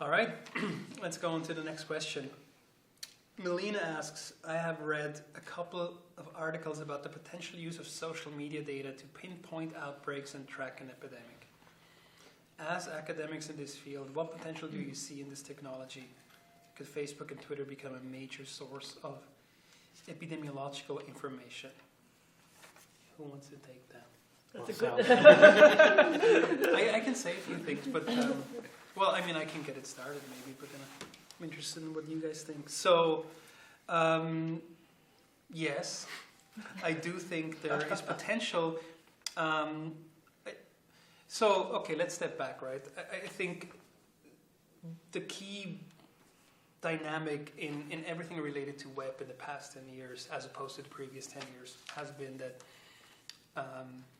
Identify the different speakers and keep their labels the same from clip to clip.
Speaker 1: All right, let's go on to the next question. Melina asks, I have read a couple of articles about the potential use of social media data to pinpoint outbreaks and track an epidemic. As academics in this field, what potential do you see in this technology? Could Facebook and Twitter become a major source of epidemiological information? Who wants to take that?
Speaker 2: That's a good...
Speaker 1: I can say a few things, but well, I mean, I can get it started maybe, but then I'm interested in what you guys think. So, yes, I do think there is potential. So, okay, let's step back, right? I think the key dynamic in everything related to web in the past 10 years, as opposed to the previous 10 years, has been that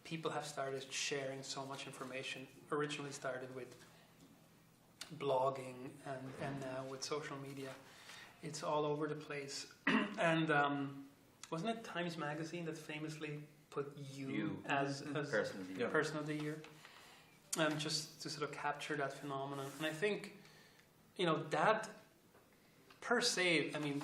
Speaker 1: people have started sharing so much information. Originally started with blogging and now with social media. It's all over the place. And wasn't it Times Magazine that famously put you as person of the year? Just to sort of capture that phenomenon. And I think, that per se, I mean,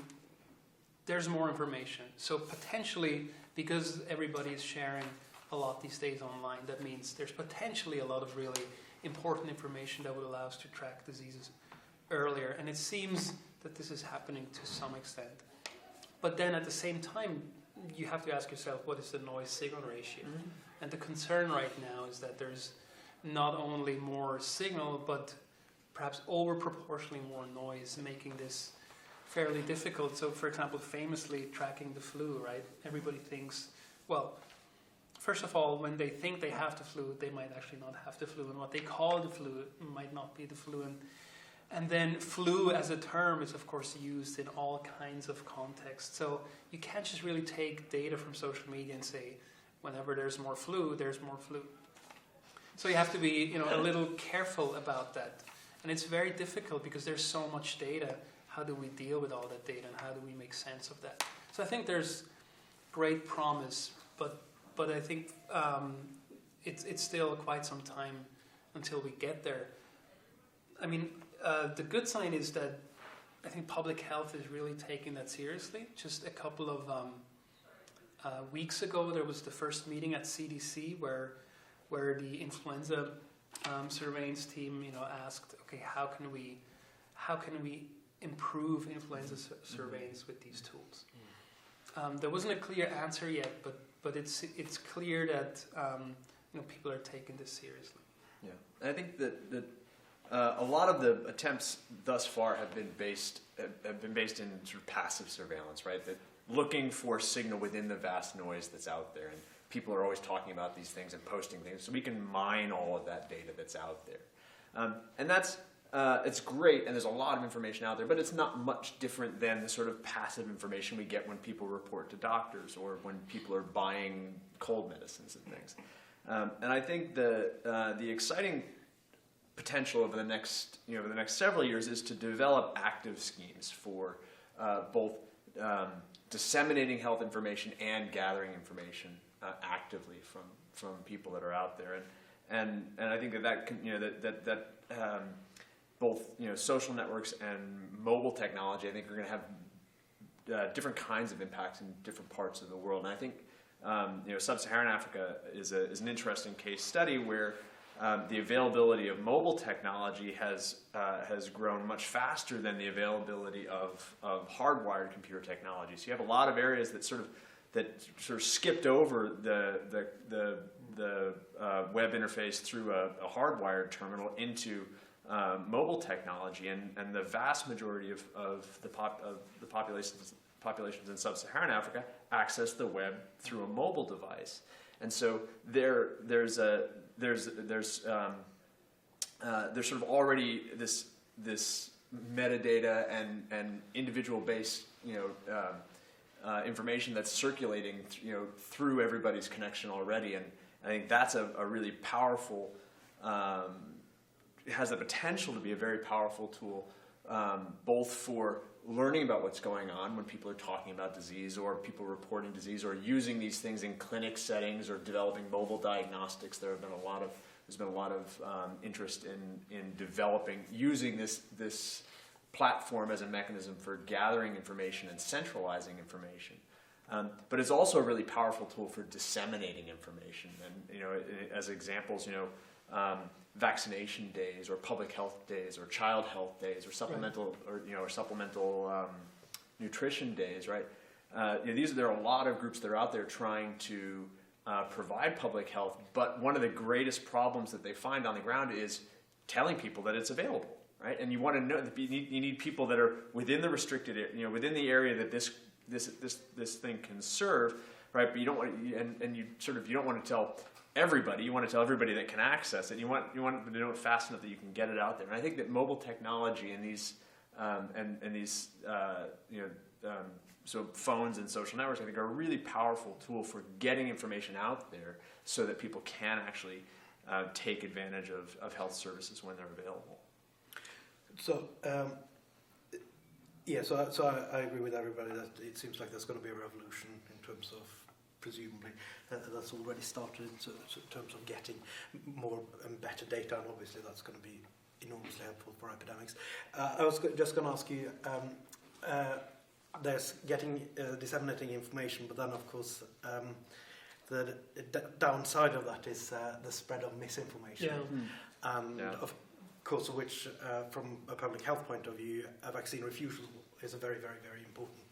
Speaker 1: there's more information. So potentially, because everybody is sharing a lot these days online, that means there's potentially a lot of really important information that would allow us to track diseases earlier. And it seems that this is happening to some extent. But then at the same time, you have to ask yourself, what is the noise-signal ratio? Mm-hmm. And the concern right now is that there's not only more signal, but perhaps over-proportionally more noise, making this fairly difficult. So, for example, famously tracking the flu, right? Everybody thinks, well, first of all, when they think they have the flu, they might actually not have the flu. And what they call the flu might not be the flu. And then flu as a term is, of course, used in all kinds of contexts. So you can't just really take data from social media and say, whenever there's more flu, there's more flu. So you have to be, a little careful about that. And it's very difficult because there's so much data. How do we deal with all that data and how do we make sense of that? So I think there's great promise, but I think it's still quite some time until we get there. I mean, the good sign is that I think public health is really taking that seriously. Just a couple of weeks ago, there was the first meeting at CDC where the influenza surveillance team, asked, okay, how can we improve influenza surveillance with these tools? There wasn't a clear answer yet, but it's clear that people are taking this seriously.
Speaker 3: Yeah, and I think that a lot of the attempts thus far have been based in sort of passive surveillance, right? That looking for signal within the vast noise that's out there, and people are always talking about these things and posting things, so we can mine all of that data that's out there, and that's. It's great, and there's a lot of information out there, but it's not much different than the sort of passive information we get when people report to doctors or when people are buying cold medicines and things. And I think the exciting potential over the next several years is to develop active schemes for both disseminating health information and gathering information actively from people that are out there, and I think that both social networks and mobile technology, I think, are going to have different kinds of impacts in different parts of the world. And I think sub-Saharan Africa is an interesting case study where the availability of mobile technology has grown much faster than the availability of hardwired computer technology. So you have a lot of areas that sort of skipped over the web interface through a hardwired terminal into mobile technology, and the vast majority of the populations in sub-Saharan Africa access the web through a mobile device, and so there's sort of already this metadata and individual based information that's circulating through everybody's connection already, and I think that's a really powerful. It has the potential to be a very powerful tool, both for learning about what's going on when people are talking about disease or people reporting disease or using these things in clinic settings or developing mobile diagnostics. There have been a lot of there's been a lot of interest in developing, using this platform as a mechanism for gathering information and centralizing information. But it's also a really powerful tool for disseminating information. And as examples, vaccination days or public health days or child health days or supplemental nutrition days, right? There are a lot of groups that are out there trying to provide public health, but one of the greatest problems that they find on the ground is telling people that it's available, right? And you want to know that you need people that are within the restricted area, within the area that this thing can serve, right? But you don't want you don't want to tell everybody. You want to tell everybody that can access it. You want them to know it fast enough that you can get it out there. And I think that mobile technology and these so phones and social networks, I think, are a really powerful tool for getting information out there so that people can actually take advantage of health services when they're available.
Speaker 2: So, I agree with everybody that it seems like there's going to be a revolution in terms of, presumably, that's already started in terms of getting more and better data, and obviously that's going to be enormously helpful for epidemics. I was just going to ask you, there's disseminating information, but then of course the downside of that is the spread of misinformation.
Speaker 1: Yeah.
Speaker 2: And of course, which from a public health point of view, a vaccine refusal is a very, very, very important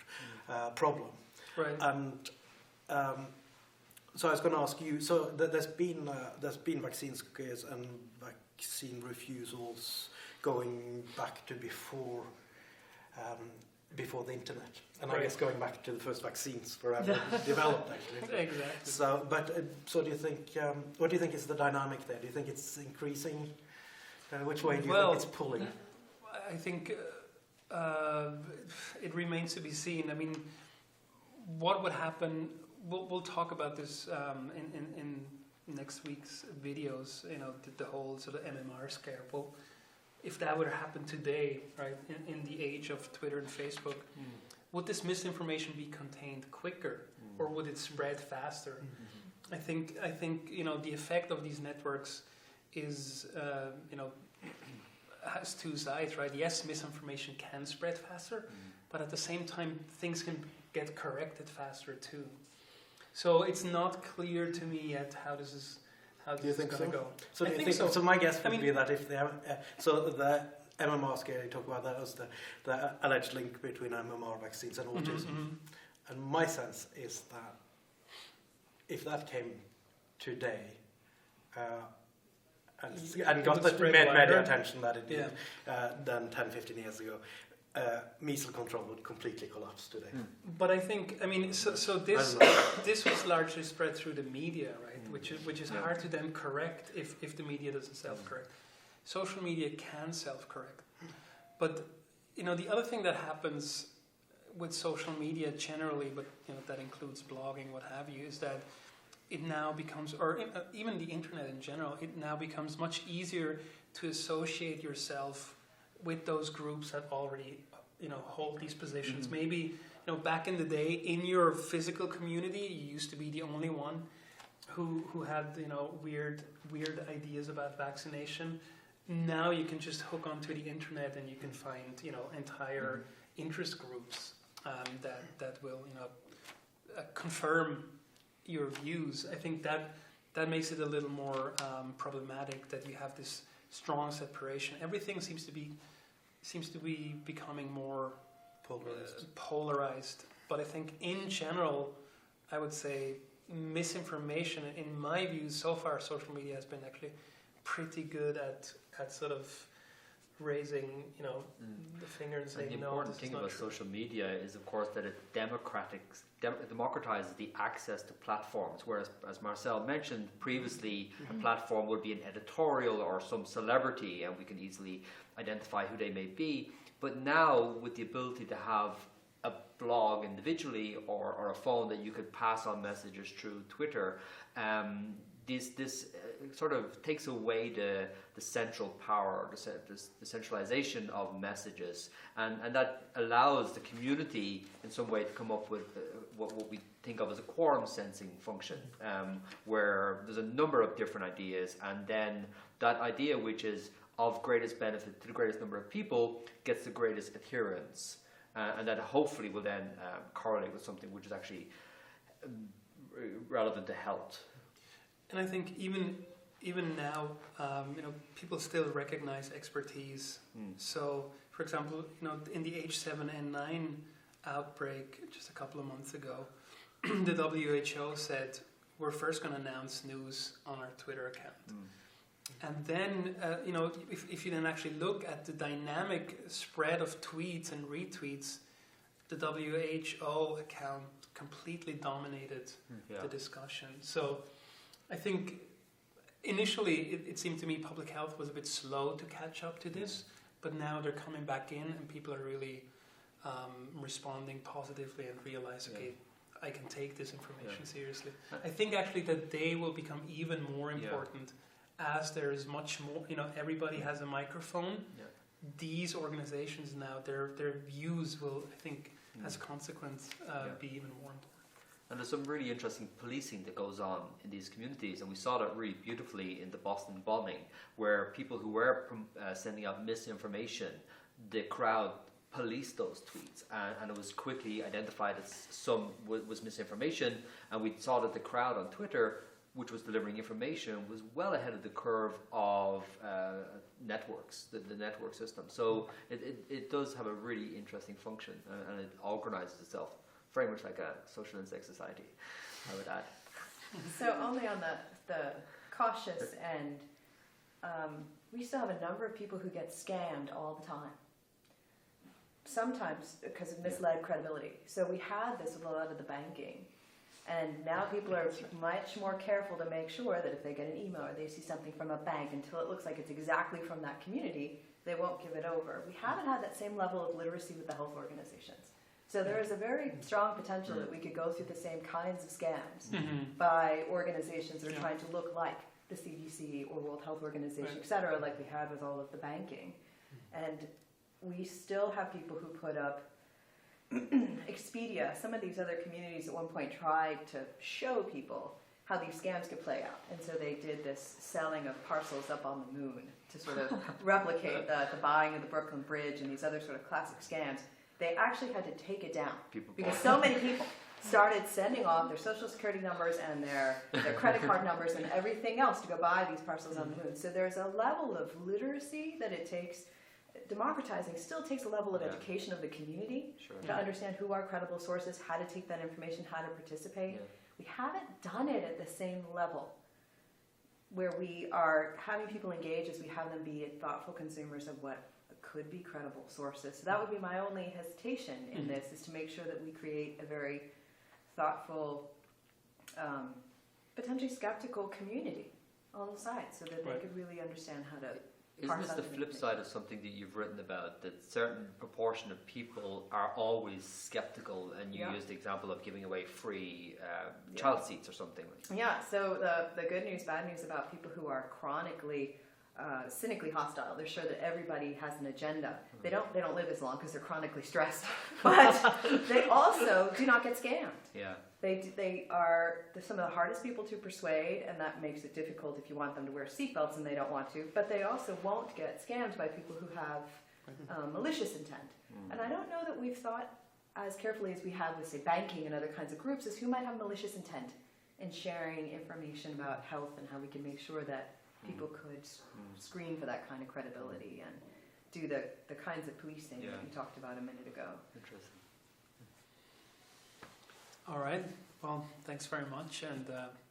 Speaker 2: problem.
Speaker 1: Right.
Speaker 2: And so I was going to ask you, so there's been vaccine scares and vaccine refusals going back to before the internet, and
Speaker 1: right.
Speaker 2: I guess going back to the first vaccines were ever developed, actually.
Speaker 1: Exactly.
Speaker 2: So, so do you think? What do you think is the dynamic there? Do you think it's increasing? Which way do you think it's pulling?
Speaker 1: I think it remains to be seen. I mean, what would happen? We'll talk about this in next week's videos. The whole sort of MMR scare. Well, if that would happen today, right, in the age of Twitter and Facebook, would this misinformation be contained quicker, or would it spread faster? I think the effect of these networks is has two sides, right? Yes, misinformation can spread faster, but at the same time, things can get corrected faster too. So it's not clear to me yet how this is going to go.
Speaker 2: So do you think so? So my guess would be that if they have, so the MMR scare you talk about, that was the alleged link between MMR vaccines and autism. And my sense is that if that came today and got the media attention that it did than 10, 15 years ago, measles control would completely collapse today.
Speaker 1: But I think, so this was largely spread through the media, right? Which is hard to then correct if the media doesn't self-correct. Social media can self-correct. But, the other thing that happens with social media generally, but that includes blogging, what have you, is that it now becomes, or even the internet in general, it now becomes much easier to associate yourself with those groups that already, hold these positions. Maybe, back in the day, in your physical community, you used to be the only one who had, weird ideas about vaccination. Now you can just hook onto the internet and you can find, entire interest groups that will, confirm your views. I think that makes it a little more problematic that you have this strong separation. Everything seems to be becoming more polarized. But I think in general, I would say misinformation, in my view, so far social media has been actually pretty good at sort of raising, the finger and saying,
Speaker 4: the important thing about social media is, of course, that it democratizes the access to platforms. Whereas, as Marcel mentioned previously, a platform would be an editorial or some celebrity, and we can easily identify who they may be. But now, with the ability to have a blog individually or a phone that you could pass on messages through Twitter, this sort of takes away the central power, the centralization of messages, and that allows the community in some way to come up with what we think of as a quorum sensing function, where there's a number of different ideas, and then that idea which is of greatest benefit to the greatest number of people gets the greatest adherence, and that hopefully will then correlate with something which is actually relevant to health. And
Speaker 1: I think even now, people still recognize expertise. So, for example, in the H7N9 outbreak just a couple of months ago, the WHO said we're first going to announce news on our Twitter account. And then, if you then actually look at the dynamic spread of tweets and retweets, the WHO account completely dominated the discussion. So I think initially it seemed to me public health was a bit slow to catch up to this, but now they're coming back in and people are really responding positively and realize, okay, I can take this information seriously. I think actually that they will become even more important as there is much more, everybody has a microphone. These organizations now, their views will, I think, as a consequence, be even more important.
Speaker 4: And there's some really interesting policing that goes on in these communities, and we saw that really beautifully in the Boston bombing, where people who were sending out misinformation, the crowd policed those tweets, and it was quickly identified as some was misinformation, and we saw that the crowd on Twitter, which was delivering information, was well ahead of the curve of networks, the network system. So it does have a really interesting function, and it organizes itself very much like a social insect society, I would add.
Speaker 5: So only on the cautious end, we still have a number of people who get scammed all the time. Sometimes because of misled credibility. So we had this with a lot of the banking. And now people are much more careful to make sure that if they get an email or they see something from a bank, until it looks like it's exactly from that community, they won't give it over. We haven't had that same level of literacy with the health organizations. So there is a very strong potential that we could go through the same kinds of scams by organizations that are trying to look like the CDC or World Health Organization, et cetera, like we had with all of the banking. And we still have people who put up Expedia. Some of these other communities at one point tried to show people how these scams could play out. And so they did this selling of parcels up on the moon to sort of replicate the buying of the Brooklyn Bridge and these other sort of classic scams. They actually had to take it down because so many people started sending off their social security numbers and their credit card numbers and everything else to go buy these parcels on the moon. So there's a level of literacy that it takes. Democratizing still takes a level of education of the community to understand who are credible sources, how to take that information, how to participate. We haven't done it at the same level where we are having people engage as we have them be thoughtful consumers of what could be credible sources. So that would be my only hesitation in this, is to make sure that we create a very thoughtful, potentially skeptical community on the side so that they could really understand how to.
Speaker 4: Isn't this the flip side of something that you've written about, that certain proportion of people are always skeptical, and you used the example of giving away free child seats or something?
Speaker 5: Yeah, so the good news, bad news about people who are chronically, cynically hostile, they're sure that everybody has an agenda. They don't live as long because they're chronically stressed, but they also do not get scammed. They are some of the hardest people to persuade, and that makes it difficult if you want them to wear seatbelts and they don't want to. But they also won't get scammed by people who have malicious intent. And I don't know that we've thought as carefully as we have with, say, banking and other kinds of groups, as who might have malicious intent in sharing information about health, and how we can make sure that people could screen for that kind of credibility and do the kinds of policing that you talked about a minute ago.
Speaker 4: Interesting.
Speaker 1: All right. Well, thanks very much, and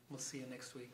Speaker 1: we'll see you next week.